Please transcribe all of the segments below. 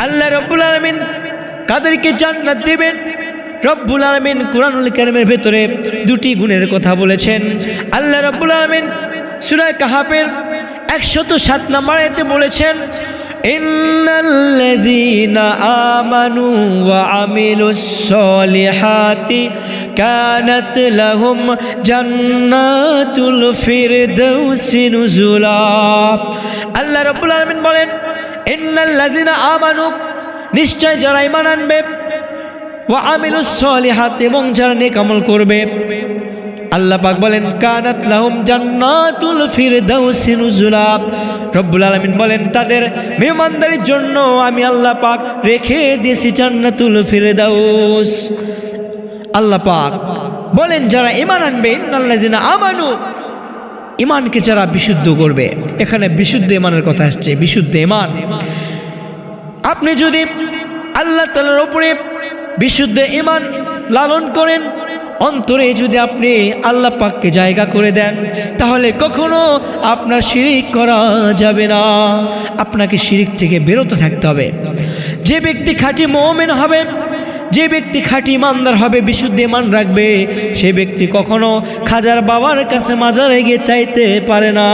আল্লাহ রব্বুল আলামিন কাদেরকে জান্নাত দিবেন? রব্বুল আলামিন কুরআনুল কারীমের ভেতরে দুটি গুণের কথা বলেছেন। আল্লাহ রব্বুল আলামিন সূরা কাহাফের 107 নম্বর আয়াতে বলেছেন, ইন্নাল্লাযীনা আমানু ওয়া আমিলুস সলিহাতি কানাত লাহুম জান্নাতুল ফিরদাউসি নুজুলা। আল্লাহ রাব্বুল আলামিন বলেন, ইন্নাল্লাযীনা আমানু, নিশ্চয় যারা ঈমান আনবে, ওয়া আমিলুস সলিহাত, এবং যারা নেক আমল করবে, আল্লাহ পাক বলেন কানাত লাহুম জান্নাতুল ফিরদাউসি নুজুলা। রব্বুল আলামিন বলেন তাদের মেহমানদারির জন্য আমি আল্লাহ পাক রেখে দিয়েছি জান্নাতুল ফিরদাউস। আল্লাহ পাক বলেন যারা ঈমান আনবে, ইন্নাল্লাযিনা আমানু, ঈমানকে যারা বিশুদ্ধ করবে। এখানে বিশুদ্ধ ঈমানের কথা আসছে, বিশুদ্ধ ঈমান। আপনি যদি আল্লাহ তাআলার উপরে বিশুদ্ধ ঈমান লালন করেন, অন্তরে যদি আপনি আল্লাহ পাককে জায়গা করে দেন, তাহলে কখনো আপনার শিরিক করা যাবে না। আপনাকে শিরিক থেকে বিরত থাকতে হবে। যে ব্যক্তি খাঁটি মুমিন হবে, যে ব্যক্তি খাঁটি ইমানদার হবে, বিশুদ্ধ ঈমান রাখবে, সে ব্যক্তি কখনো খাজার বাবার কাছে মাজারে গিয়ে চাইতে পারে না।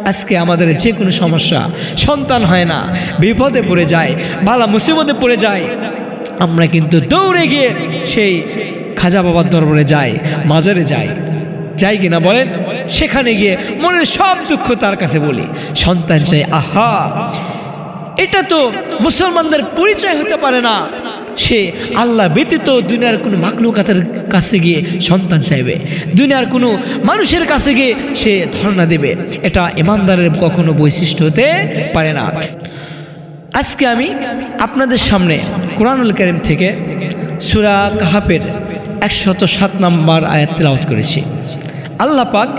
আজকে আমাদের যে কোনো সমস্যা, সন্তান হয় না, বিপদে পড়ে যায়, বালা মুসিবতে পড়ে যায়, আমরা কিন্তু দৌড়ে গিয়ে সেই খাজা বাবার দরবারে যাই, মাজারে যাই কিনা বলেন? সেখানে গিয়ে মনের সব দুঃখ তার কাছে বলি, সন্তান চাই। আহা, এটা তো মুসলমানদের পরিচয় হতে পারে না। সে আল্লাহ ব্যতীত দুনিয়ার কোনো মাখলুকাতের কাছে গিয়ে সন্তান চাইবে, দুনিয়ার কোনো মানুষের কাছে গিয়ে সে ধর্ণা দেবে। এটা ঈমানদারের কখনো বৈশিষ্ট্য হতে পারে না। আজকে আমি আপনাদের সামনে কুরআনুল কারীম থেকে সূরা কাহাফের 107 নম্বর আয়াত তেলাওয়াত করেছি। আল্লাহ পাক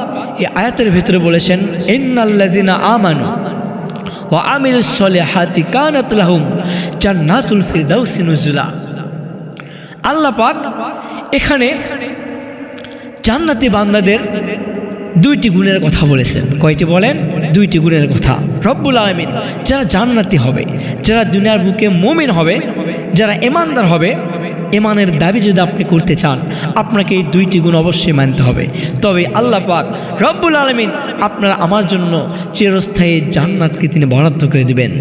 এই আয়াতের ভিতরে বলেছেন, ইন্নাল্লাযিনা আমানু ওয়া আমিলুস সলিহাতি কানাত লাহুম জান্নাতুল ফিরদাউসি নুজুলা। আল্লাহ পাক এখানে জান্নাতি বান্দাদের দুইটি গুণের কথা বলেছেন। কয়টি বলেন? দুইটি গুণের কথা। রব্বুল আলামিন যারা জান্নাতি হবে, যারা দুনিয়ার বুকে মুমিন হবে, যারা ঈমানদার হবে, ঈমানের দাবি যদি আপনি করতে চান, আপনাকে এই দুইটি গুণ অবশ্যই মানতে হবে। তবে আল্লাহ পাক রব্বুল আলামিন আপনার আমার জন্য চিরস্থায়ী জান্নাতকে তিনি বরাদ্দ করে দিবেন।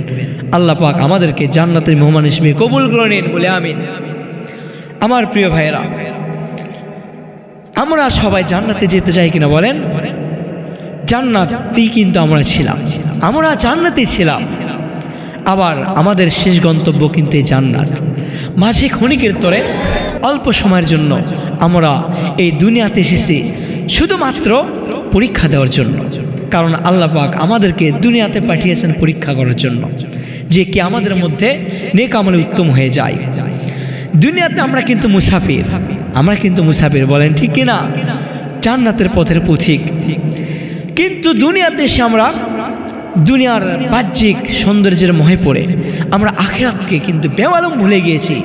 আল্লাহ পাক আমাদেরকে জান্নাতের মেহমান হিসেবে কবুল করে নিন, বলে আমিন। আমার প্রিয় ভাইয়েরা, আমরা সবাই জান্নাতে যেতে চাই কিনা বলেন? জান্নাতি কিন্তু আমরা ছিলাম, আমরা জান্নাতে ছিলাম, আবার আমাদের শেষ গন্তব্য কিন্তু এই জান্নাত। মাঝে ক্ষণিকের তরে অল্প সময়ের জন্য আমরা এই দুনিয়াতে এসেছি শুধুমাত্র পরীক্ষা দেওয়ার জন্য। কারণ আল্লাহ পাক আমাদেরকে দুনিয়াতে পাঠিয়েছেন পরীক্ষা করার জন্য, যে কি আমাদের মধ্যে নেক আমলে উত্তম হয়ে যায়। দুনিয়াতে আমরা কিন্তু মুসাফির, আমরা কিন্তু মুসাফির, বলেন ঠিক কিনা? জান্নাতের পথের পথিক। কিন্তু দুনিয়াতে এসে আমরা দুনিয়ার বাহ্যিক সৌন্দর্যের মোহে পড়ে আমরা আখিরাতকে কিন্তু বেমালুম ভুলে গিয়েছি।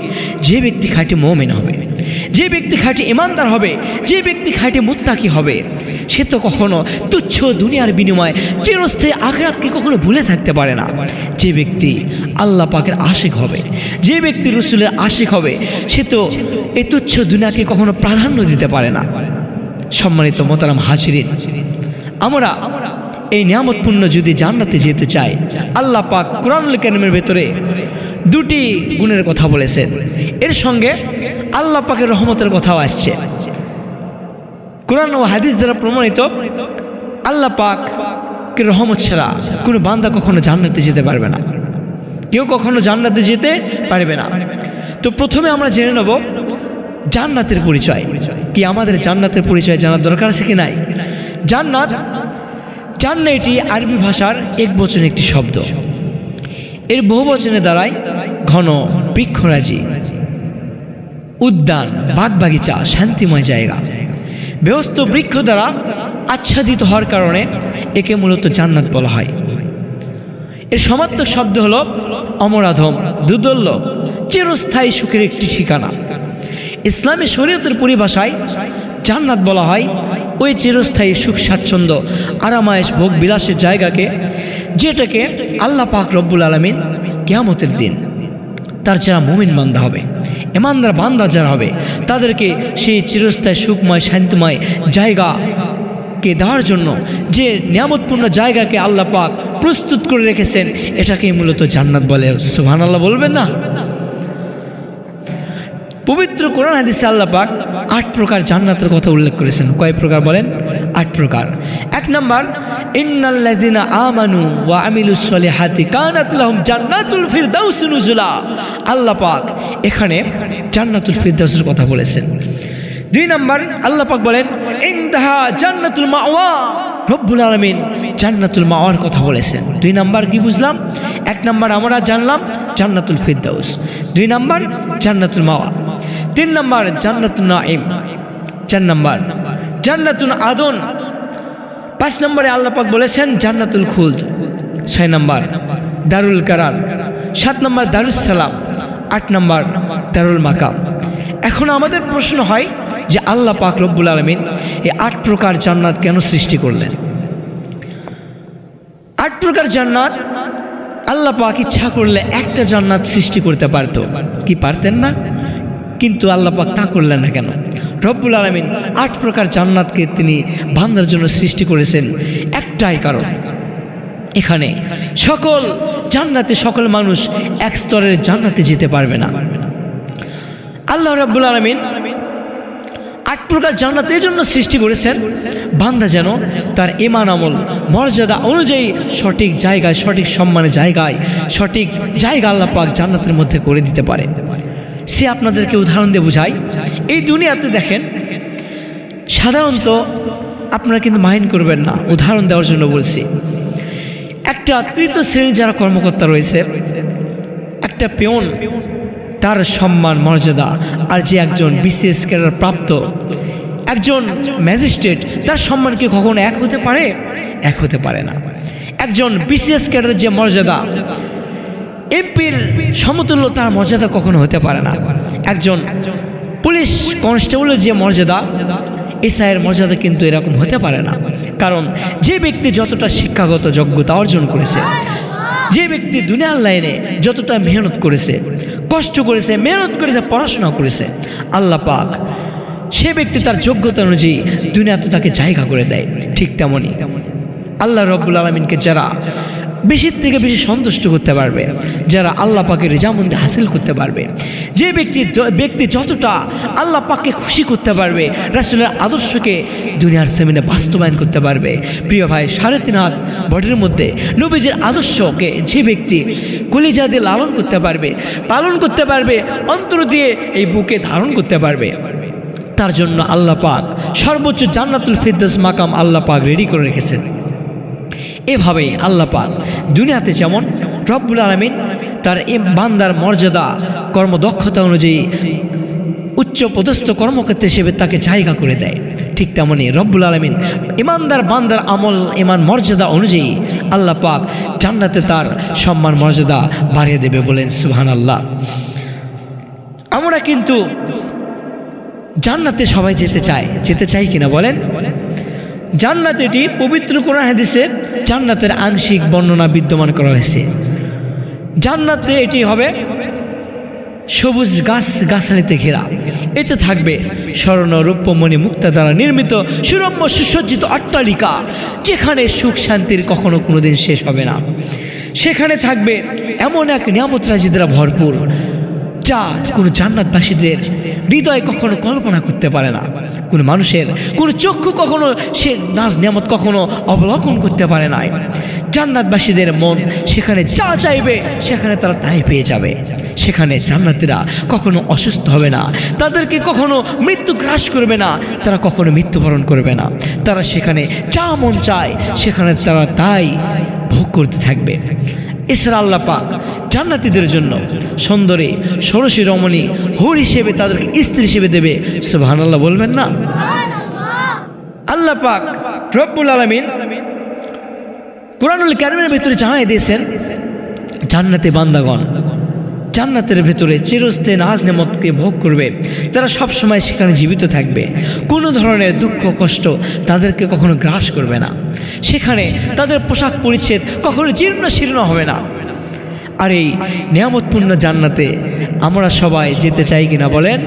যে ব্যক্তি খাঁটি মুমিন হবে, যে ব্যক্তি খাঁটি ঈমানদার হবে, যে ব্যক্তি খাঁটি মুত্তাকি হবে, সে তো কখনো তুচ্ছ দুনিয়ার বিনিময়ে চিরস্থায়ী আখিরাতকে কখনো ভুলে থাকতে পারে না। যে ব্যক্তি আল্লাহ পাকের আশিক হবে, যে ব্যক্তি রাসূলের আশিক হবে, সে তো এই তুচ্ছ দুনিয়াকে কখনো প্রাধান্য দিতে পারে না। সম্মানিত মোহতারাম হাজিরিন, আমরা এই নিয়ামতপূর্ণ যদি জান্নাতে যেতে চাই, আল্লাহ পাক কুরআনুল কারীমের ভেতরে দুটি গুণের কথা বলেছেন। এর সঙ্গে আল্লাহ পাকের রহমতের কথাও আসছে। কুরআন ও হাদিস দ্বারা প্রমাণিত, আল্লাহ পাকের রহমত ছাড়া কোনো বান্দা কখনো জান্নাতে যেতে পারবে না, কেউ কখনো জান্নাতে যেতে পারবে না। তো প্রথমে আমরা জেনে নেব জান্নাতের পরিচয় কি। আমাদের জান্নাতের পরিচয় জানার দরকার আছে কি নাই? জান্নাত, জান্নাত এটি আরবি ভাষার একবচন একটি শব্দ। এর বহুবচনে দাঁড়ায় ঘন বৃক্ষরাজি, উদ্যান, বাগবাগিচা, শান্তিময় জায়গা। ব্যস্ত বৃক্ষ দ্বারা আচ্ছাদিত হওয়ার কারণে একে মূলত জান্নাত বলা হয়। এর সমার্থক শব্দ হলো অমরাধম, দুদল্য, চিরস্থায়ী সুখের একটি ঠিকানা। ইসলামী শরীয়তের পরিভাষায় জান্নাত বলা হয় ওই চিরস্থায়ী সুখ স্বাচ্ছন্দ্য, আরামায়েশ, ভোগ বিলাসের জায়গাকে, যেটাকে আল্লাহ পাক রব্বুল আলামিন কিয়ামতের দিন তার যারা মুমিন বান্দা হবে, ইমানদার বান্দা যারা হবে, তাদেরকে সেই চিরস্থায়ী সুখময় শান্তিময় জায়গাকে দেওয়ার জন্য যে নিয়ামতপূর্ণ জায়গাকে আল্লাহ পাক প্রস্তুত করে রেখেছেন, এটাকে মূলত জান্নাত বলে। সুবহানাল্লাহ বলবেন না? পবিত্র কোরআন হাদিসে আল্লাহ পাক 8 প্রকার জান্নাতের কথা উল্লেখ করেছেন। কয় প্রকার বলেন? 8 প্রকার। 1 নাম্বার, ইন্নাল্লাযিনা আমানু ওয়া আমিলুস সলিহাতি কানাত লাহুম জান্নাতুল ফিরদাউস নুজুলা। আল্লাহ পাক এখানে জান্নাতুল ফিরদাউসের কথা বলেছেন। 2 নাম্বার, আল্লাহ পাক বলেন ইনতাহা জান্নাতুল মাওয়া। রব্বুল আলামিন জান্নাতুল মাওয়ার কথা বলেছেন। 2 নাম্বার কি বুঝলাম? 1 নাম্বার আমরা জানলাম জান্নাতুল ফিরদাউস, 2 নাম্বার জান্নাতুল মাওয়া, 3 নাম্বার জান্নাতুল নাঈম, 4 নাম্বার জান্নাতুল আদন, 5 নম্বরে আল্লাহ পাক বলেছেন জান্নাতুল খুলদ, 6 নাম্বার দারুল কারার, 7 নাম্বার দারুস সালাম, 8 নাম্বার দারুল মাকাম। এখন আমাদের প্রশ্ন হয় যে আল্লাহ পাক রব্বুল আলামিন এই 8 প্রকার জান্নাত কেন সৃষ্টি করলেন? 8 প্রকার জান্নাত আল্লাহ পাক ইচ্ছা করলে একটা জান্নাত সৃষ্টি করতে পারত, কি পারতেন না? কিন্তু আল্লাহ পাক তা করলেন না কেন? রব্বুল আলামিন 8 প্রকার জান্নাতকে তিনি বান্দার জন্য সৃষ্টি করেছেন একটাই কারণ, এখানে সকল জান্নাতে সকল মানুষ এক স্তরের জান্নাতে যেতে পারবে না। আল্লাহ রব্বুল আলামিন 8 প্রকার জান্নাত এই জন্য সৃষ্টি করেছেন, বান্দা যেন তার ঈমান আমল মর্যাদা অনুযায়ী সঠিক জায়গায়, সঠিক সম্মানের জায়গায়, সঠিক জায়গা আল্লাহ পাক জান্নাতের মধ্যে করে দিতে পারে। সে আপনাদেরকে উদাহরণ দিয়ে বোঝাই। এই দুনিয়াতে দেখেন, সাধারণত আপনারা কিন্তু মাইন্ড করবেন না, উদাহরণ দেওয়ার জন্য বলছি। একটা তৃতীয় শ্রেণীর যারা কর্মকর্তা রয়েছে, একটা পিয়ন, তার সম্মান মর্যাদা আর যে একজন বিসিএস ক্যাডার প্রাপ্ত একজন ম্যাজিস্ট্রেট, তার সম্মান কি কখনো এক হতে পারে? এক হতে পারে না। একজন বিসিএস ক্যাডারের যে মর্যাদা, এমপির সমতুল্য তার মর্যাদা কখনো হতে পারে না। একজন পুলিশ কনস্টেবলের যে মর্যাদা, এসআইয়ের মর্যাদা কিন্তু এরকম হতে পারে না। কারণ যে ব্যক্তি যতটা শিক্ষাগত যোগ্যতা অর্জন করেছে, যে ব্যক্তি দুনিয়ার লাইনে যতটা মেহনত করেছে, কষ্ট করেছে, মেহনত করেছে, পড়াশোনা করেছে, আল্লাহ পাক সে ব্যক্তি তার যোগ্যতা অনুযায়ী দুনিয়াতে তাকে জায়গা করে দেয়। ঠিক তেমনই আল্লাহ রব্বুল আলামিনকে যারা বেশির থেকে বেশি সন্তুষ্ট করতে পারবে, যারা আল্লাহ পাকের রেজামন্দি হাসিল করতে পারবে, যে ব্যক্তি যতটা আল্লাহ পাককে খুশি করতে পারবে, রাসূলের আদর্শকে দুনিয়ার জমিনে বাস্তবায়ন করতে পারবে। প্রিয় ভাই, 3.5 হাত বডির মধ্যে নবীজির আদর্শকে যে ব্যক্তি কলিজা দিয়ে লালন করতে পারবে, পালন করতে পারবে, অন্তর দিয়ে এই বুকে ধারণ করতে পারবে, তার জন্য আল্লাহ পাক সর্বোচ্চ জান্নাতুল ফিরদাউস মাকাম আল্লাহ পাক রেডি করে রেখেছেন। এভাবেই আল্লাহ পাক দুনিয়াতে যেমন রব্বুল আলামিন তার বান্দার মর্যাদা কর্মদক্ষতা অনুযায়ী উচ্চ পদস্থ কর্মক্ষেত্রে হিসেবে তাকে জায়গা করে দেয়, ঠিক তেমনি রব্বুল আলামিন ইমানদার বান্দার আমল ইমান মর্যাদা অনুযায়ী আল্লাহ পাক জান্নাতে তার সম্মান মর্যাদা বাড়িয়ে দেবে। বলেন সুবহানাল্লাহ। আমরা কিন্তু জান্নাতে সবাই যেতে চাই কিনা বলেন? জান্নাত, এটি পবিত্র কোরআন হাদিসে জান্নাতের আংশিক বর্ণনা বিদ্যমান করা হয়েছে। জান্নাতে এটি হবে সবুজ গাছালিতে ঘেরা, এতে থাকবে স্বর্ণ রৌপ্যমণি মুক্তা দ্বারা নির্মিত সুরম্য সুসজ্জিত অট্টালিকা, যেখানে সুখ শান্তির কখনো কোনোদিন শেষ হবে না। সেখানে থাকবে এমন এক নিয়ামত রাজি দ্বারা ভরপুর, যা কোনো জান্নাতবাসীদের হৃদয় কখনো কল্পনা করতে পারে না। কোনো মানুষের কোনো চক্ষু কখনো সে নাজ নিয়ামত কখনো অবলোকন করতে পারে না। জান্নাতবাসীদের মন সেখানে যা চাইবে সেখানে তারা তাই পেয়ে যাবে। সেখানে জান্নাতীরা কখনো অসুস্থ হবে না, তাদেরকে কখনো মৃত্যু গ্রাস করবে না, তারা কখনো মৃত্যুবরণ করবে না। তারা সেখানে যা মন চায় সেখানে তারা তাই ভোগ করতে থাকবে। এছাড়া আল্লাহ পাক জান্নাতীদের জন্য সুন্দরী ষোড়শী রমণী হুর হিসেবে তাদেরকে স্ত্রী হিসেবে দেবে। সুবহানাল্লাহ বলবেন না? আল্লাহ পাক রব্বুল আলামিন কুরআনুল কারীমের ভিতরে জানাই দিয়েছেন, জান্নাতে বান্দাগণ জান্নাতের ভেতরে চিরস্থায়ী নাজ নেয়ামতকে ভোগ করবে। তারা সব সময় সেখানে জীবিত থাকবে, কোনো ধরনের দুঃখ কষ্ট তাদেরকে কখনো গ্রাস করবে না। সেখানে তাদের পোশাক পরিচ্ছদ কখনো জীর্ণ শীর্ণ হবে না। আর এই নিয়ামতপূর্ণ জান্নাতে আমরা সবাই যেতে চাই কিনা বলেন?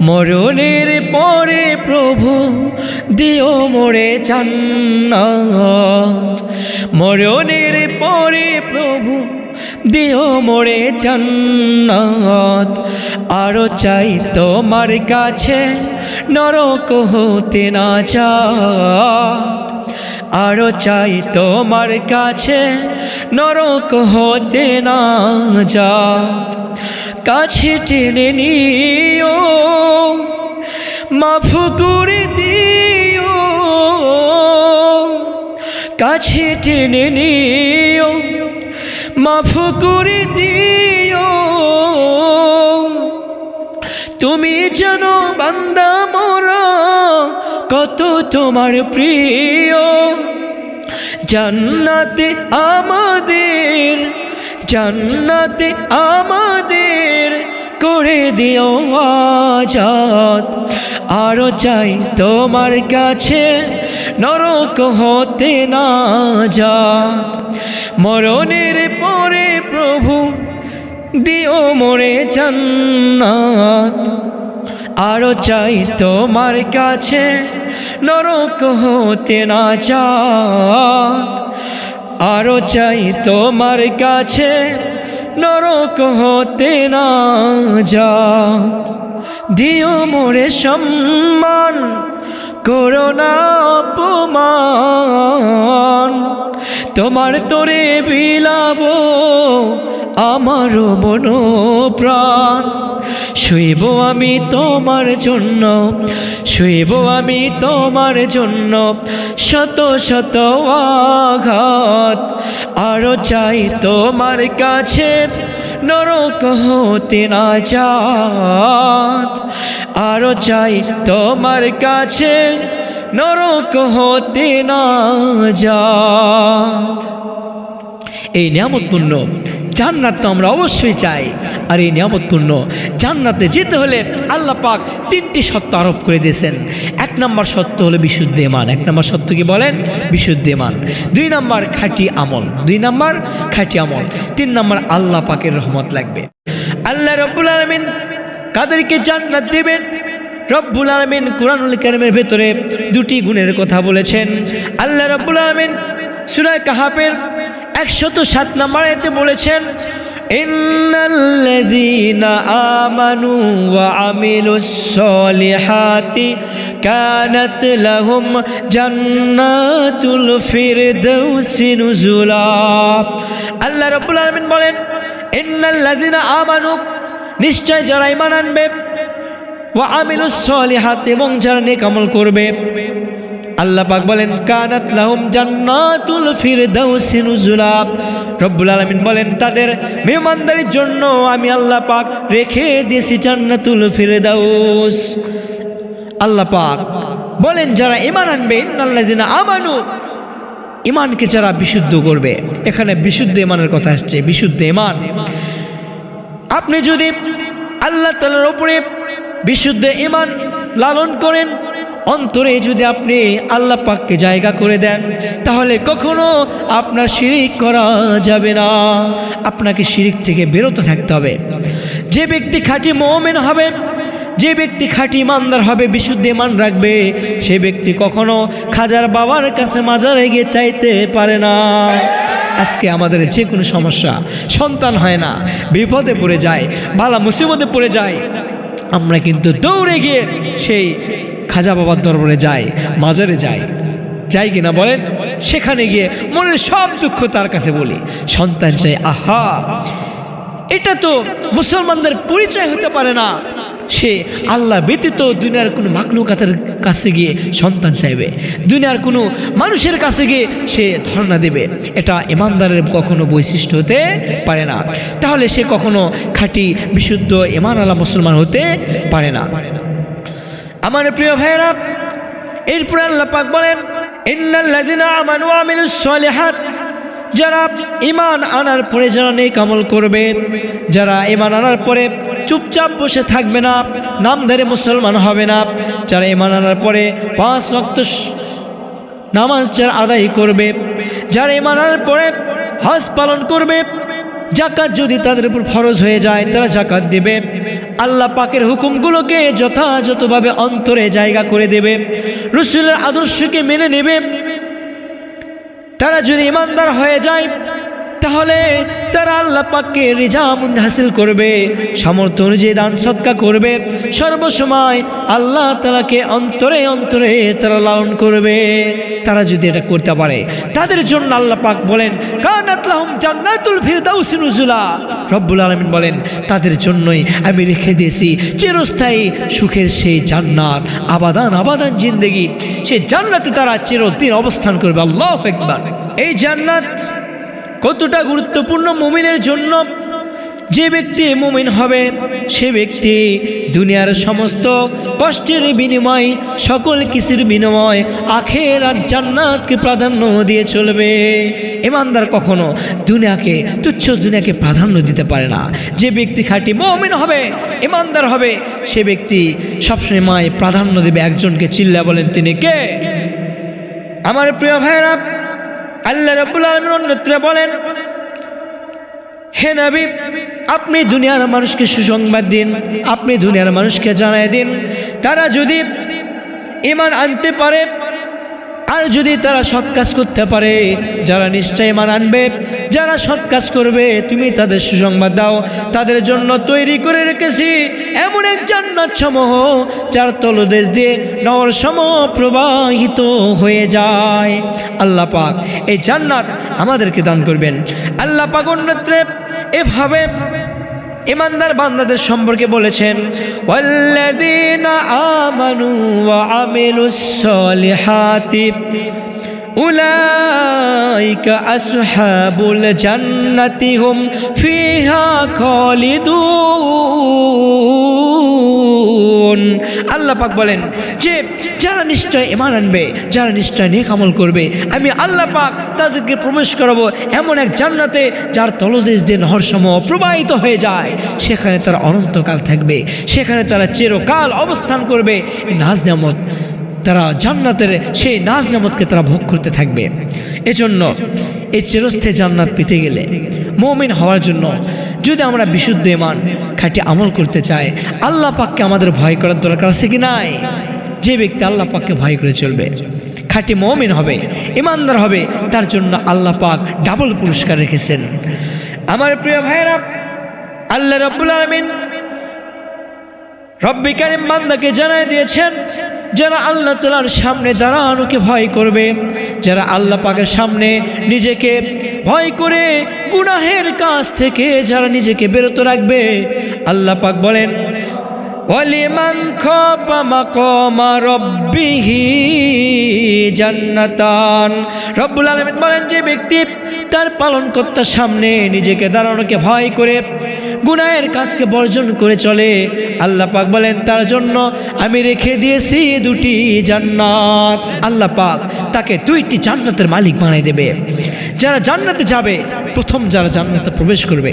মরণের পরে প্রভু দিও মোরে জান্নাত, মরণের পরে প্রভু দিও মোরে জান্নাত, আরো চাই তোমার কাছে নরক হতে না যায়, আরো চাই তোমার কাছে নরক হতে না যায়। কাছে টেনে নিও মাফ করে দিও, কাছে টেনে নিও মাফ করে দিও, তুমি জানো বান্দা মোরা কত তোমার প্রিয়। জান্নাতে আমাদের, জান্নাতে আমাদের করে দিও আজাদ, আরো চাই তোমার কাছে নরক হতে না যায়। মরণের পরে প্রভু দিও মোরে জান্নাত, আরো চাই তোমার কাছে নরক হতে না যায়, আরো চাই তোমার কাছে নরক হতে না যায়। দিও মোরে সম্মান করো না অপমান, তোমার তোরে বিলাবো আমারও মন প্রাণ। শুইব আমি তোমার জন্য, শুইব আমি তোমার জন্য শত শত আঘাত, আরো চাই তোমার কাছে নরক হতে না যায়, আরো চাই তোমার কাছে নরক হতে না যায়। এই নিয়ামতপূর্ণ জান্নাত তো আমরা অবশ্যই চাই। আর এই নিয়ামতপূর্ণ জান্নাতে যেতে হলে আল্লাহ পাক তিনটি শর্ত আরোপ করে দিয়েছেন। এক নম্বর শর্ত হলো বিশুদ্ধ ঈমান। এক নম্বর শর্ত কি বলেন? বিশুদ্ধ ঈমান। দুই নম্বর খাঁটি আমল, দুই নম্বর খাঁটি আমল। তিন নম্বর আল্লাহ পাকের রহমত লাগবে। আল্লাহ রব্বুল আলামিন কাদেরকে জান্নাত দিবেন? রব্বুল আলামিন কুরআনুল কারীমের ভেতরে দুটি গুণের কথা বলেছেন। আল্লাহ রব্বুল আলামিন সূরা কাহাফের 107 নম্বর আয়াতে বলেছেন, ইন্নাল্লাযীনা আমানু ওয়া আমিলুস সলিহাতি কানাত লাহুম জান্নাতুল ফিরদাউসি নুজুলা। আল্লাহ রাব্বুল আলামিন বলেন, ইন্নাল্লাযীনা আমানু, নিশ্চয় যারা ঈমান আনবে, ওয়া আমিলুস সলিহাত, এবং যারা নেক আমল করবে, আল্লাহ পাক বলেন কানাত লাহুম জান্নাতুল ফিরদাউসি নুজুলা। রব্বুল আলামিন বলেন তাদের মেহমানদারির জন্য আমি আল্লাহ পাক রেখে দিয়েছি জান্নাতুল ফিরদাউস। আল্লাহ পাক বলেন যারা ঈমান আনবে, ইন্নাল্লাযিনা আমানু, ঈমানকে যারা বিশুদ্ধ করবে। এখানে বিশুদ্ধ ঈমানের কথা আসছে। বিশুদ্ধ ঈমান, আপনি যদি আল্লাহ তাআলার উপরে বিশুদ্ধ ঈমান লালন করেন, অন্তরে যদি আপনি আল্লাহ পাককে জায়গা করে দেন, তাহলে কখনো আপনার শিরিক করা যাবে না। আপনাকে শিরিক থেকে বিরত থাকতে হবে। যে ব্যক্তি খাঁটি মুমিন হবে, যে ব্যক্তি খাঁটি ইমানদার হবে, বিশুদ্ধ ঈমান রাখবে, সে ব্যক্তি কখনো খাজার বাবার কাছে মাজারে গিয়ে চাইতে পারে না। আজকে আমাদের যে কোনো সমস্যা, সন্তান হয় না, বিপদে পড়ে যায়, বালা মুসিবতে পড়ে যায়, আমরা কিন্তু দৌড়ে গিয়ে সেই খাজা বাবার দরবারে যাই, মাজারে যাই, যাই কিনা বলেন? সেখানে গিয়ে মনের সব দুঃখ তার কাছে বলি, সন্তান চাই। আহা, এটা তো মুসলমানদের পরিচয় হতে পারে না। সে আল্লাহ ব্যতীত দুনিয়ার কোনো মাখলুকাতের কাছে গিয়ে সন্তান চাইবে, দুনিয়ার কোনো মানুষের কাছে গিয়ে সে ধর্ণা দেবে। এটা ঈমানদারের কখনো বৈশিষ্ট্য হতে পারে না। তাহলে সে কখনো খাঁটি বিশুদ্ধ ঈমানওয়ালা মুসলমান হতে পারে না। আমার প্রিয় ভাইরা, এরপর আল্লাহ পাক বলেন ইন্নাল্লাযিনা আমানু ওয়া আমিলুস সলিহাত, যারা ঈমান আনার পরে যারা নেক আমল করবে, যারা ঈমান আনার পরে চুপচাপ বসে থাকবে না, নামধারী মুসলমান হবে না, যারা ঈমান আনার পরে 5 ওয়াক্ত নামাজ যারা আদায় করবে, যারা ঈমান আনার পরে হজ পালন করবে, জাকাত যদি তাদের উপর ফরজ হয়ে যায় তারা জাকাত দেবে, আল্লাহ পাকের হুকুমগুলোকে যথাযথভাবে অন্তরে জায়গা করে দেবে, রাসূলের আদর্শকে মেনে নেবে। তারা যদি ইমানদার হয়ে যায় তাহলে তারা আল্লাহ পাককে রিজামুন্দ হাসিল করবে, সামর্থ্য অনুযায়ী দান সদকা করবে, সর্বসময় আল্লাহ তাআলাকে অন্তরে অন্তরে তারা লালন করবে। তারা যদি এটা করতে পারে তাদের জন্য আল্লাহ পাক বলেন কানাত লাহুম জান্নাতুল ফিরদাউসি নুজুলা। রব্বুল আলামিন বলেন তাদের জন্যই আমি রেখে দিয়েছি চিরস্থায়ী সুখের সেই জান্নাত, আবাদান আবাদান জিন্দেগি, সেই জান্নাতে তারা চিরদিন অবস্থান করবে। আল্লাহু আকবার। এই জান্নাত কতটা গুরুত্বপূর্ণ মুমিনের জন্য। যে ব্যক্তি মুমিন হবে সে ব্যক্তি দুনিয়ার সমস্ত কষ্টের বিনিময়, সকল কিছুর বিনিময় আখিরাত জান্নাতকে প্রাধান্য দিয়ে চলবে। ইমানদার কখনো দুনিয়াকে তুচ্ছ দুনিয়াকে প্রাধান্য দিতে পারে না। যে ব্যক্তি খাঁটি মুমিন হবে, ইমানদার হবে, সে ব্যক্তি সবসময় প্রাধান্য দেবে একজনকে। চিল্লা বলেন তিনি কে? আমার প্রিয় ভাইরা, আল্লাহ রাব্বুল আলামিন অন্যত্র বলেন হে নবী আপনি দুনিয়ার মানুষকে সুসংবাদ দিন, আপনি দুনিয়ার মানুষকে জানায় দিন, তারা যদি ঈমান আনতে পারে আর যদি তারা সৎ কাজ করতে পারে, যারা নিশ্চয় ঈমান আনবে, যারা সৎ কাজ করবে, তুমি তাদের সুসংবাদ দাও। তাদের জন্য তৈরি করে রেখেছি এমন এক জান্নাত সমূহ যার তলদেশ দিয়ে নহর সমূহ প্রবাহিত হয়ে যায়। আল্লাহ পাক এই জান্নাত আমাদেরকে দান করবেন। আল্লাহ পাক অন্যত্রে এভাবে ইমানদার বান্দাদের সম্পর্কে বলেছেন ওয়াল্লাযীনা আমানু ওয়া আমিলুস সলিহাতি উলাইকা আসহাবুল জান্নাতি হুম ফিহা খালিদুন। আল্লাহ পাক বলেন যে যারা নিশ্চয় ঈমান আনবে, যারা নিশ্চয় নেক আমল করবে, আমি আল্লাহ পাক তাদেরকে প্রবেশ করাবো এমন এক জান্নাতে যার তলদেশ দিয়ে নহরসমূহ প্রবাহিত হয়ে যায়। সেখানে তারা অনন্তকাল থাকবে, সেখানে তারা চিরকাল অবস্থান করবে। নাজ নিয়ামত, তারা জান্নাতের সেই নাজ নিয়ামতকে তারা ভোগ করতে থাকবে। এজন্য এই চিরস্থায়ী জান্নাত পেতে গেলে, মুমিন হওয়ার জন্য যদি আমরা বিশুদ্ধ ঈমান খাঁটি আমল করতে চাই, আল্লাহ পাককে আমাদের ভয় করার দরকার আছে কি নাই? যে ব্যক্তি আল্লাহ পাককে ভয় করে চলবে, খাঁটি মুমিন হবে, ঈমানদার হবে, তার জন্য আল্লাহ পাক ডাবল পুরস্কার রেখেছেন। আমার প্রিয় ভাইরা, আল্লাহ রাব্বুল আলামিন রব্বে কারীম বান্দাকে জানায় দিয়েছেন যারা আল্লাহ তাআলার সামনে দাঁড়ানোকে ভয় করবে, যারা আল্লাহ পাকের সামনে নিজেকে ভয় করে গুনাহের কাজ থেকে যারা নিজেকে বিরত রাখবে, আল্লাহ পাক বলেন ওয়ালিমান খাফা মাকামা রাব্বিহি জান্নাতান। রব্বুল আলামিন বলেন যে ব্যক্তি তার পালনকর্তার সামনে নিজেকে দাঁড়ানোকে ভয় করে গুনাহের কাজকে বর্জন করে চলে, আল্লাহ পাক বলেন তার জন্য আমি রেখে দিয়েছি দুটি জান্নাত। আল্লাহ পাক তাকে দুইটি জান্নাতের মালিক বানিয়ে দেবে। যারা জান্নাতে যাবে, প্রথম যারা জান্নাতে প্রবেশ করবে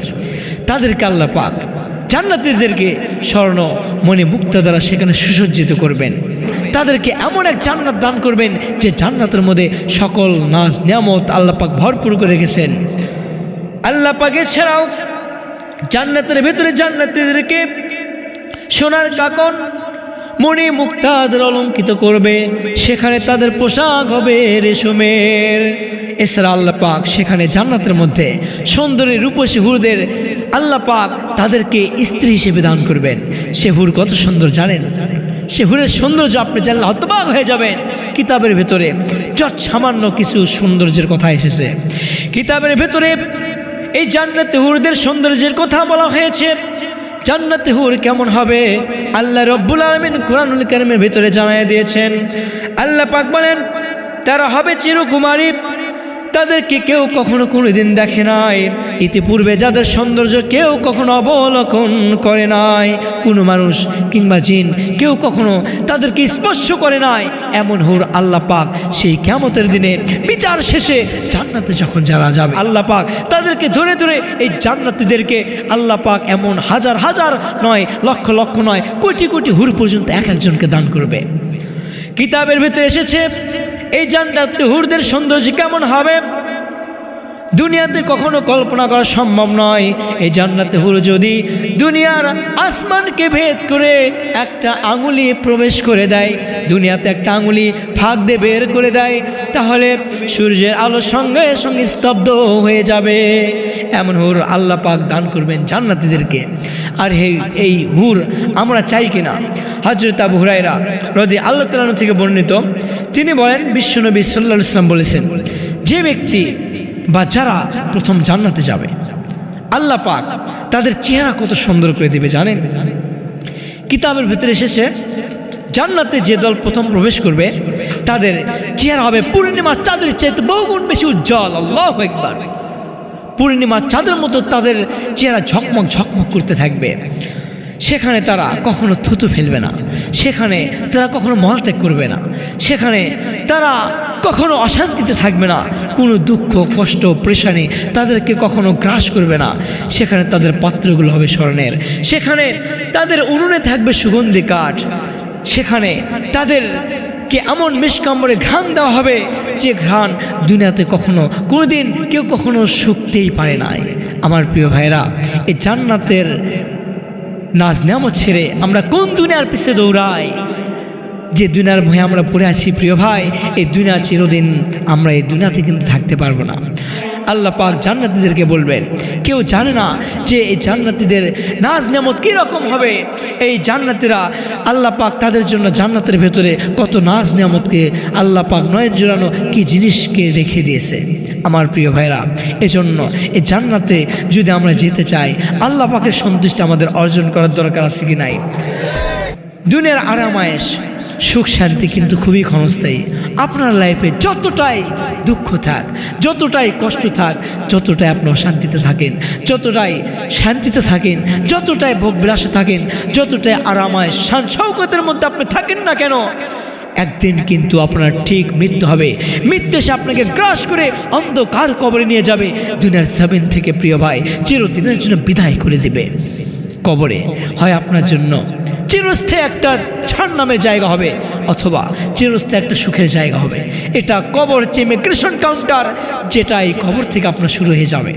তাদেরকে আল্লাহ পাক জান্নাতীদেরকে স্বর্ণ মণি মুক্তা দ্বারা সেখানে সুসজ্জিত করবেন। তাদেরকে এমন এক জান্নাত দান করবেন যে জান্নাতের মধ্যে সকল নাজ নিয়ামত আল্লাহ পাক ভরপুর করে রেখেছেন। আল্লাহ পাক এছাড়াও জান্নাতের ভেতরে জান্নাতীদেরকে সোনার কাকন মণি মুক্তা দ্বারা অলঙ্কিত করবে, সেখানে তাদের পোশাক হবে রেশমের। এছাড়া আল্লাহ পাক সেখানে জান্নাতের মধ্যে সুন্দরী রূপসী হুরদের আল্লাহ পাক তাদেরকে স্ত্রী হিসেবে দান করবেন। সে হুর কত সুন্দর জানেন? সে হুরের সৌন্দর্য আপনি জানলে হতবাক হয়ে যাবেন। কিতাবের ভেতরে যত সামান্য কিছু সৌন্দর্যের কথা এসেছে, কিতাবের ভেতরে এই জান্নাতে হুরদের সৌন্দর্যের কথা বলা হয়েছে। জান্নাতে হুর কেমন হবে আল্লাহ রব্বুল আলামিন কুরআনুল কারীমের ভিতরে জানিয়ে দিয়েছেন। আল্লাহ পাক বলেন তারা হবে চিরকুমারী, তাদেরকে কেউ কখনো কোনোদিন দেখে নাই, ইতিপূর্বে যাদের সৌন্দর্য কেউ কখনো অবলোকন করে নাই, কোনো মানুষ কিংবা জিন কেউ কখনো তাদেরকে স্পর্শ করে নাই, এমন হুর আল্লাহ পাক সেই কিয়ামতের দিনে বিচার শেষে জান্নাতে যখন যারা যাবে, আল্লাহ পাক তাদেরকে ধরে ধরে এই জান্নাতীদেরকে আল্লাহ পাক এমন হাজার হাজার নয়, লক্ষ লক্ষ নয়, কোটি কোটি হুর পর্যন্ত এক একজনকে দান করবে। কিতাবের ভিতরে এসেছে এই জান্নাতে হুরদের সৌন্দর্য কেমন হবে। দুনিয়াতে কখনো কল্পনা করা সম্ভব নয়। এই জান্নাতে হুর যদি দুনিয়ার আসমানকে ভেদ করে একটা আঙুলি প্রবেশ করে দেয়, দুনিয়াতে একটা আঙুলি ফাঁক দিয়ে বের করে দেয়, তাহলে সূর্যের আলোর সঙ্গে সঙ্গে স্তব্ধ হয়ে যাবে। এমন হুর আল্লাহ পাক দান করবেন জান্নাতীদেরকে। আর এই হুর আমরা চাই কিনা? হযরত আবু হুরায়রা রাদিয়াল্লাহু তাআলা থেকে বর্ণিত, তিনি বলেন বিশ্বনবী সাল্লাল্লাহু আলাইহি ওয়াসাল্লাম বলেছেন, যে ব্যক্তি বা যারা প্রথম জান্নাতে যাবে আল্লাহ পাক তাদের চেহারা কত সুন্দর করে দিবে জানেন? কিতাবের ভিতরে এসেছে জান্নাতে যে দল প্রথম প্রবেশ করবে তাদের চেহারা হবে পূর্ণিমার চাঁদের চাইতে বহুগুণ বেশি উজ্জ্বল। আল্লাহু আকবার। পূর্ণিমার চাঁদের মতো তাদের চেহারা ঝকমক ঝকমক করতে থাকবে। সেখানে তারা কখনো থুতু ফেলবে না, সেখানে তারা কখনো মলত্যাগ করবে না, সেখানে তারা কখনো অশান্তিতে থাকবে না, কোনো দুঃখ কষ্ট পেরেশানি তাদেরকে কখনো গ্রাস করবে না। সেখানে তাদের পাত্রগুলো হবে স্বর্ণের, সেখানে তাদের উনুনে থাকবে সুগন্ধি কাঠ, সেখানে তাদেরকে এমন মিষ্কাম্বরে ঘ্রাণ দেওয়া হবে যে ঘ্রাণ দুনিয়াতে কখনো কোনোদিন কেউ কখনো শুকতেই পারে নাই। আমার প্রিয় ভাইরা, এই জান্নাতের নাজ নেয়ামত ছেড়ে আমরা কোন দুনিয়ার পিছে দৌড়াই? যে দুনিয়ার ভয়ে আমরা পড়ে আছি প্রিয় ভাই, এই দুনিয়া চিরদিন আমরা এই দুনিয়াতে কিন্তু থাকতে পারবো না। আল্লাহ পাক জান্নাতীদেরকে বলবেন, কেউ জানে না যে এই জান্নাতীদের নাজ নেয়ামত কীরকম হবে। এই জান্নাতীরা আল্লাহ পাক তাদের জন্য জান্নাতের ভেতরে কত নাজ নেয়ামতকে আল্লাহ পাক নয়ন জোড়ানো কি জিনিসকে রেখে দিয়েছে। আমার প্রিয় ভাইরা, এজন্য এই জান্নাতে যদি আমরা যেতে চাই, আল্লাহ পাকের সন্তুষ্টি আমাদের অর্জন করার দরকার আছে কি নাই? দুনিয়ার আরামায়েশ সুখ শান্তি কিন্তু খুবই ক্ষণস্থায়ী। আপনার লাইফে যতটাই দুঃখ থাক, যতটাই কষ্ট থাক, যতটাই আপনি অশান্তিতে থাকেন, যতটাই শান্তিতে থাকেন, যতটাই ভোগ বিলাসে থাকেন, যতটাই আরামায় শান শৌকতের মধ্যে আপনি থাকেন না কেন, একদিন কিন্তু আপনার ঠিক মৃত্যু হবে। মৃত্যু এসে আপনাকে গ্রাস করে অন্ধকার কবরে নিয়ে যাবে। দুনিয়ার জমিন থেকে প্রিয় ভাই চিরদিনের জন্য বিদায় করে দেবে। কবরে হয় আপনার জন্য চিরস্থায়ী একটা ছাড় নামের জায়গা হবে, অথবা চিরস্থায়ী একটা সুখের জায়গা হবে। এটা কবর হচ্ছে ইমিগ্রেশন কাউন্টার, যেটা এই কবর থেকে আপনার শুরু হয়ে যাবে।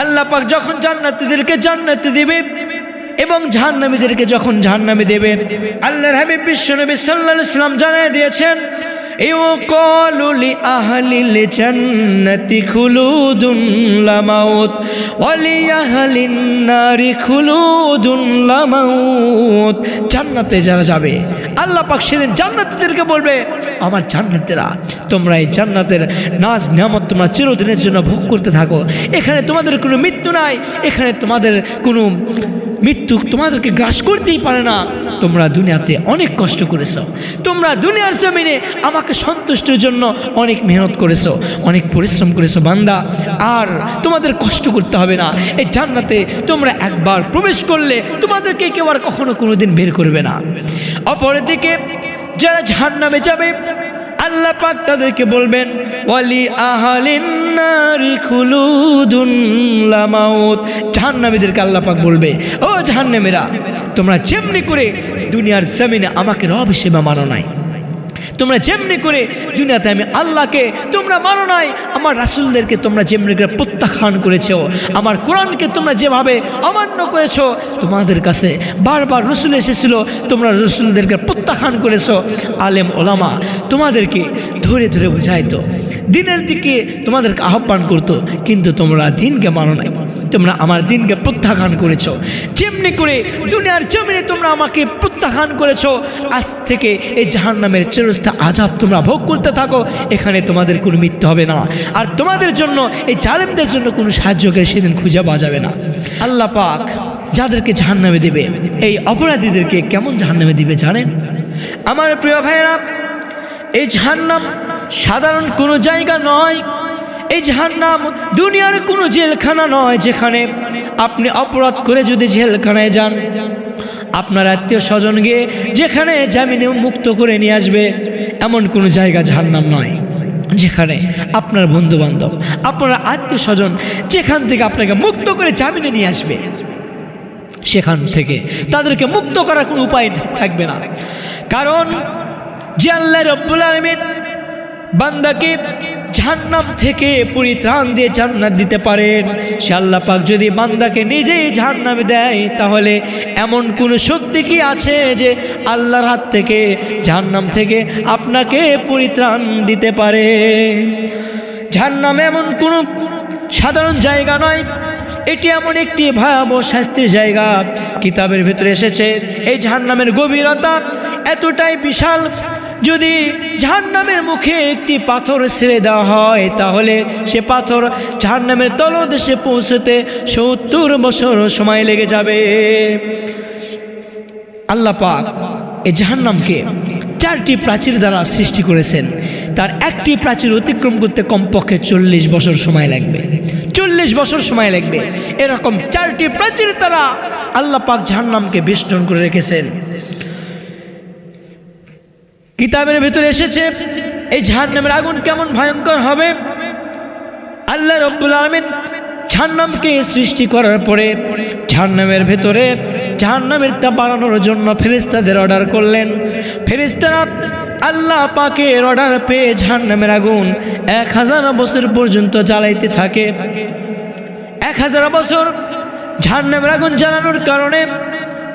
আল্লাহ পাক যখন জান্নাতীদেরকে জান্নাতে দিবে এবং জাহান্নামীদেরকে যখন জাহান্নামে দেবে, আল্লাহর হাবিব বিশ্বনবী সাল্লাল্লাহু আলাইহি ওয়াসাল্লাম জানিয়ে দিয়েছেন, ইউকালু লিআহলিল জান্নাতি খুলুদুন লা মাউত ওয়া লিআহলিন নারি খুলুদুন লা মাউত। জান্নাতে যারা যাবে আল্লাহ পাক সেদিন জান্নাতীদেরকে বলবে, আমার জান্নাতীরা তোমরা এই জান্নাতের নাজ নিয়ামত তোমরা চিরদিনের জন্য ভোগ করতে থাকো। এখানে তোমাদের কোনো মৃত্যু নাই, এখানে তোমাদের কোনো মৃত্যু তোমাদেরকে গ্রাস করতেই পারে না। তোমরা দুনিয়াতে অনেক কষ্ট করেছো, তোমরা দুনিয়ার জমিনে আমাকে সন্তুষ্টির জন্য অনেক মেহনত করেছো, অনেক পরিশ্রম করেছো বান্দা, আর তোমাদের কষ্ট করতে হবে না। এই জান্নাতে তোমরা একবার প্রবেশ করলে তোমাদেরকে কেউ আর কখনো কোনোদিন বের করবে না। অপরদিকে যারা জাহান্নামে যাবে আল্লাহ পাক তাদেরকে বলবেন, ওয়ালি আহলিন নারি খুলুদুন লা মাউত। জাহান্নামীদেরকে আল্লাহ পাক বলবে, ও জাহান্নামীরা, তোমরা যেমনি করে দুনিয়ার জমিনে আমাকে রব হিসেবে মানো নাই, তোমরা যেমনি করে দুনিয়াতে আমি আল্লাহকে তোমরা মানো নাই, আমার রাসূলদেরকে তোমরা যেমনি করে প্রত্যাখ্যান করেছো, আমার কোরআনকে তোমরা যেভাবে অমান্য করেছো, তোমাদের কাছে বারবার রসুল এসেছিল, তোমরা রসুলদেরকে প্রত্যাখ্যান করেছো। আলেম ওলামা তোমাদেরকে ধরে ধরে বুঝাইতো, দিনের দিকে তোমাদেরকে আহ্বান করতো, কিন্তু তোমরা দিনকে মানো নাই, তোমরা আমার দিনকে প্রত্যাখ্যান করেছো। যেমনি করে দুনিয়ার জমিনে তোমরা আমাকে প্রত্যাখ্যান করেছো, আজ থেকে এই জাহান্নামের চিরস্থায়ী আযাব তোমরা ভোগ করতে থাকো। এখানে তোমাদের কোনো মৃত্যু হবে না, আর তোমাদের জন্য এই জালেমদের জন্য কোনো সাহায্যকারী সেদিন খুঁজে পাওয়া যাবে না। আল্লাহ পাক যাদেরকে জাহান্নামে দিবে, এই অপরাধীদেরকে কেমন জাহান্নামে দিবে জানেন? আমার প্রিয় ভাইরা, এই জাহান্নাম সাধারণ কোনো জায়গা নয়। এই জাহান্নাম দুনিয়ার কোনো জেলখানা নয়, যেখানে আপনি অপরাধ করে যদি জেলখানায় যান, আপনার আত্মীয় স্বজন গিয়ে যেখানে জামিনে মুক্ত করে নিয়ে আসবে, এমন কোনো জায়গা জাহান্নাম নয়। যেখানে আপনার বন্ধু বান্ধব, আপনার আত্মীয় স্বজন যেখান থেকে আপনাকে মুক্ত করে জামিনে নিয়ে আসবে, সেখান থেকে তাদেরকে মুক্ত করার কোনো উপায় থাকবে না। কারণ যে আল্লাহ রব্বুল আলামিন বান্দাকে জাহান্নাম থেকে পরিত্রাণ দিয়ে জান্নাত দিতে পারেন। সে আল্লাহ পাক যদি বান্দাকে নিজেই জাহান্নামে দেয়, তাহলে এমন কোন শক্তি কি আছে যে আল্লাহর হাত থেকে জাহান্নাম থেকে আপনাকে পরিত্রাণ দিতে পারে? জাহান্নাম এমন কোনো সাধারণ জায়গা নয়, এটি এমন একটি ভয়াবহ শাস্তির জায়গা। কিতাবের ভিতরে এসেছে এই জাহান্নামের গভীরতা এতটাই বিশাল, যদি জাহান্নামের মুখে একটি পাথর ছেড়ে দেওয়া হয়, তাহলে সে পাথর জাহান্নামের তলদেশে পৌঁছতে 70 বছর সময় লেগে যাবে। আল্লাহ পাক এই জাহান্নামকে 4টি প্রাচীর দ্বারা সৃষ্টি করেছেন। তার একটি প্রাচীর অতিক্রম করতে কমপক্ষে 40 বছর সময় লাগবে। 40 বছর সময় লাগবে। এরকম 4টি প্রাচীর দ্বারা আল্লাহ পাক জাহান্নামকে বেষ্টন করে রেখেছেন। কিতাবের ভিতরে এসেছে এই জাহান্নামের আগুন কেমন ভয়ঙ্কর হবে। আল্লাহ রাব্বুল আলামিন জাহান্নামকে সৃষ্টি করার পরে জাহান্নামের ভেতরে জাহান্নামের তাপ বাড়ানোর জন্য ফেরেশতাদের অর্ডার করলেন। ফেরেশতারা আল্লাহ পাকের অর্ডার পেয়ে জাহান্নামের আগুন 1000 বছর পর্যন্ত জ্বালাইতে থাকে। 1000 বছর জাহান্নামের আগুন জ্বালানোর কারণে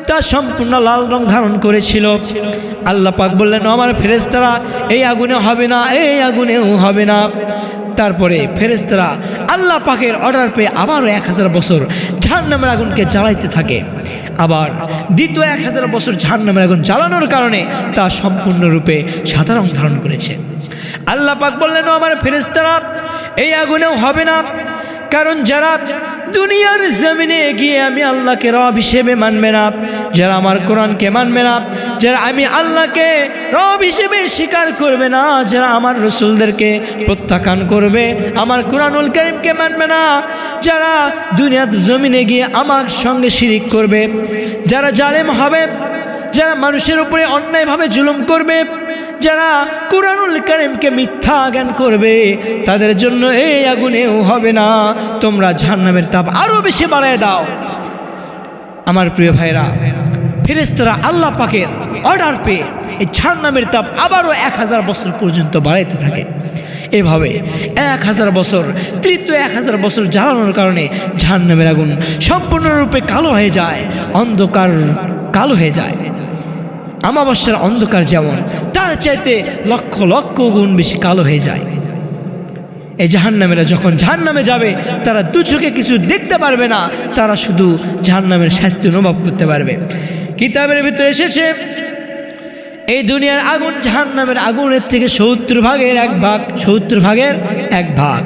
তা সম্পূর্ণ লাল রং ধারণ করেছিল। আল্লাহ পাক বললেন, আমার ফেরেশতারা এই আগুনে হবে না, এই আগুনেও হবে না। তারপরে ফেরেশতারা আল্লাহ পাকের অর্ডার পেয়ে আবারও 1000 বছর জাহান্নামের আগুনকে জ্বালাইতে থাকে। আবার দ্বিতীয় 1000 বছর জাহান্নামের আগুন জ্বালানোর কারণে তা সম্পূর্ণরূপে সাদা রং ধারণ করেছে। আল্লাহ পাক বললেন, আমার ফেরেশতারা এই আগুনেও হবে না, কারণ যারা দুনিয়ার জমিনে গিয়ে আমি আল্লাহকে রব হিসেবে মানবে না, যারা আমার কোরআনকে মানবে না, যারা আমি আল্লাহকে রব হিসেবে স্বীকার করবে না, যারা আমার রসুলদেরকে প্রত্যাখ্যান করবে, আমার কোরআনুল কারীমকে মানবে না, যারা দুনিয়ার জমিনে গিয়ে আমার সঙ্গে শিরিক করবে, যারা জালেম হবে, যারা মানুষের উপরে অন্যায়ভাবে জুলুম করবে, যারা কুরআনুল কারীমকে মিথ্যা জ্ঞান করবে, তাদের জন্য এই আগুনেও হবে না। তোমরা জাহান্নামের তাপ আরো বেশি বাড়ায় দাও। আমার প্রিয় ভাইরা, ফেরেশতারা আল্লাহ পাকের অর্ডার পেয়ে এই জাহান্নামের তাপ আবারও 1000 বছর পর্যন্ত বাড়াইতে থাকে। এভাবে 1000 বছর, তৃতীয় 1000 বছর জ্বালানোর কারণে জাহান্নামের আগুন সম্পূর্ণরূপে কালো হয়ে যায়, অন্ধকার কালো হয়ে যায়। আমাবস্যার অন্ধকার যেমন, তার চাইতে লক্ষ লক্ষ গুণ বেশি কালো হয়ে যায়। এই জাহান্নামীরা যখন জাহান্নামে যাবে, তারা দু চোখে কিছু দেখতে পারবে না, তারা শুধু জাহান্নামের শাস্তি অনুভব করতে পারবে। কিতাবের ভিতরে এসেছে এই দুনিয়ার আগুন জাহান্নামের আগুনের থেকে 70 ভাগের 1 ভাগ, 70 ভাগের 1 ভাগ।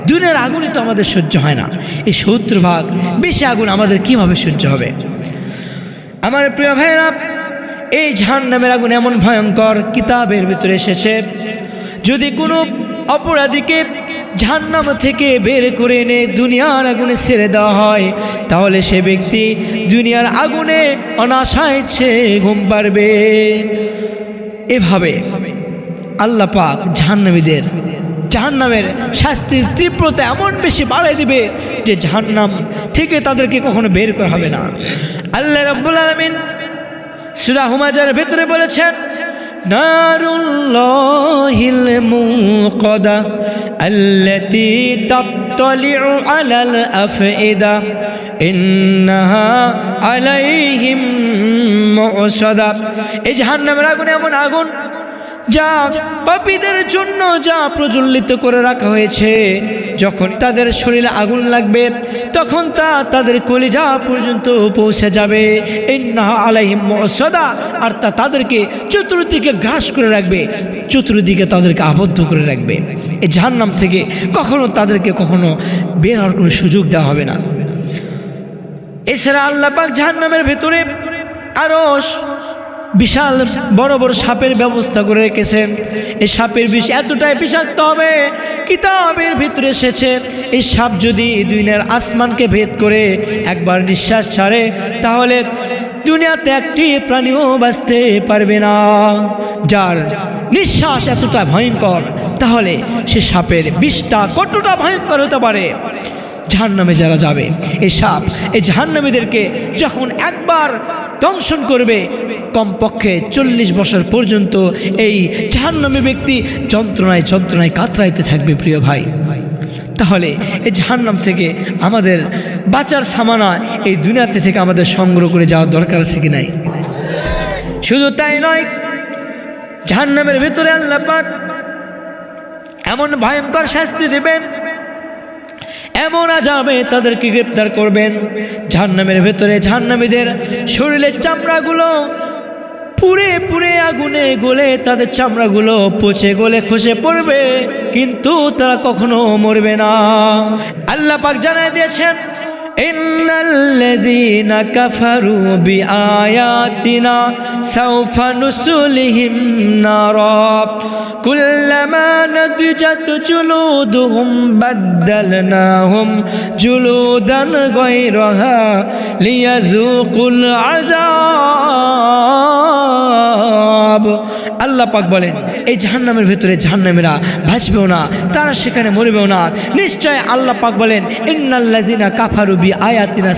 দুনিয়ার আগুনই তো আমাদের সহ্য হয় না, এই 70 ভাগ বেশি আগুন আমাদের কিভাবে সহ্য হবে? আমার প্রিয় ভাইরা, এই জাহান্নামের আগুন এমন ভয়ঙ্কর, কিতাবের ভিতরে এসেছে যদি কোনো অপরাধীকে জাহান্নাম থেকে বের করে এনে দুনিয়ার আগুনে ছেড়ে দেওয়া হয়, তাহলে সে ব্যক্তি দুনিয়ার আগুনে অনাশায় সে ঘুম পারবে। এভাবে আল্লাহ পাক জাহান্নামীদের জাহান্নামের শাস্তির তীব্রতা এমন বেশি বাড়াই দিবে যে জাহান্নাম থেকে তাদেরকে কখনো বের করা হবে না। আল্লাহ রাব্বুল আলামিন সূরা হুমাজার ভিতরে বলেছেন, নারুল্লাহিল মুকাদা আল্লাতী তাত্তালিউ আলাল আফইদা ইন্নাহা আলাইহিম মুসাদা। এই জাহান্নামের আগুন এমন আগুন যা পাপীদের জন্য যা প্রজ্বলিত করে রাখা হয়েছে, যখন তাদের শরীরে আগুন লাগবে তখন তা তাদের কলিজা পর্যন্ত পৌঁছে যাবে। ইন্নাহা আলাইহিম মুসাদা, আর তা তাদেরকে চতুর্দিকে গ্রাস করে রাখবে, চতুর্দিকে তাদেরকে আবদ্ধ করে রাখবে। এই জাহান্নাম থেকে কখনো তাদেরকে কখনো বের হওয়ার কোনো সুযোগ দেওয়া হবে না। এছাড়া আল্লাহ পাক জাহান্নামের ভেতরে আরো বিশাল বড় বড় সাপের ব্যবস্থা করে রেখেছেন। এই সাপের বিষ এতটাই বিষাক্ত হবে, কিতাবের ভিতরে এসেছে এই সাপ যদি দুনিয়ার আসমানকে ভেদ করে একবার নিঃশ্বাস ছাড়ে, তাহলে দুনিয়াতে একটি প্রাণীও বাঁচতে পারবে না। যার নিঃশ্বাস এতটা ভয়ঙ্কর, তাহলে সে সাপের বিষটা কতটা ভয়ঙ্কর হতে পারে। জাহান্নামে যারা যাবে, এই সাপ এই জাহান্নামীদেরকে যখন একবার দংশন করবে, কমপক্ষে 40 বছর পর্যন্ত এই জাহান্নামী ব্যক্তি যন্ত্রণায় যন্ত্রণায় কাতরাইতে থাকবে। প্রিয় ভাই, তাহলে এই জাহান্নাম থেকে আমাদের বাঁচার সামানা এই দুনিয়াতে থেকে আমাদের সংগ্রহ করে যাওয়ার দরকার আছে কি নাই? শুধু তাই নয়, জাহান্নামের ভিতরে আল্লাহ পাক এমন ভয়ঙ্কর শাস্তি দেবেন, এমন আযাবে তাদেরকে গ্রেফতার করবেন, জাহান্নামের ভেতরে জাহান্নামীদের শরীরের চামড়াগুলো পুড়ে পুড়ে আগুনে গলে তাদের চামড়াগুলো পচে গলে খসে পড়বে, কিন্তু তারা কখনো মরবে না। আল্লাহ পাক জানায় দিয়েছেন, ইন্নাল্লাযীনা কাফারু বিআয়াতিনা সাওফা নুসলিহিম নারা কুল্লামা নাদিজাত জুলুদুহুম বাদদালনাহুম জুলুদান গায়রাহা লিয়াযুকুল আযাব। আল্লাহ পাক বলেন, এই জাহান্নামের ভিতরে জাহান্নামীরা বাঁচবেও না, তারা সেখানে মরবেও না। নিশ্চয় আল্লাহ পাক বলেন, ইন্নাল্লাযীনা কাফারু বিআয়াতিনা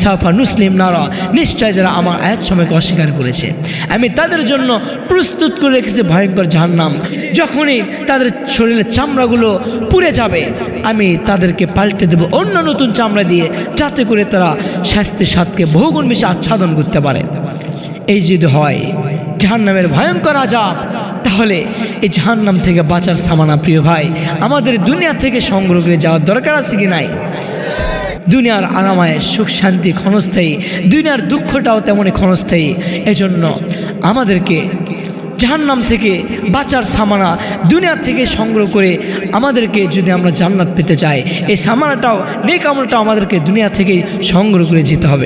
সাওফা নুসলিহিম নারা, নিশ্চয় যারা আমার আয়াত সময়কে অস্বীকার করেছে আমি তাদের জন্য প্রস্তুত করে রেখেছি ভয়ঙ্কর জাহান্নাম। যখনই তাদের শরীরের চামড়াগুলো পুড়ে যাবে, আমি তাদেরকে পাল্টে দেব অন্য নতুন চামড়া দিয়ে, যাতে করে তারা শাস্তির স্বাদকে বহুগুণ বেশি আচ্ছাদন করতে পারে। এই যদি হয় জাহান্নামের ভয়ঙ্কর আযাব, তাহলে এই জাহান্নাম থেকে বাঁচার সামানা প্রিয় ভাই আমাদের দুনিয়া থেকে সংগ্রহ করে যাওয়ার দরকার আছে কি নাই? দুনিয়ার আরামায় সুখ শান্তি ক্ষণস্থায়ী, দুনিয়ার দুঃখটাও তেমনই ক্ষণস্থায়ী। এজন্য আমাদেরকে জাহান্নাম থেকে বাঁচার সামানা দুনিয়া থেকে সংগ্রহ করে আমাদেরকে যদি আমরা জান্নাত পেতে চাই, এই সামানাটাও নেক আমলটাও আমাদেরকে দুনিয়া থেকেই সংগ্রহ করে যেতে হবে।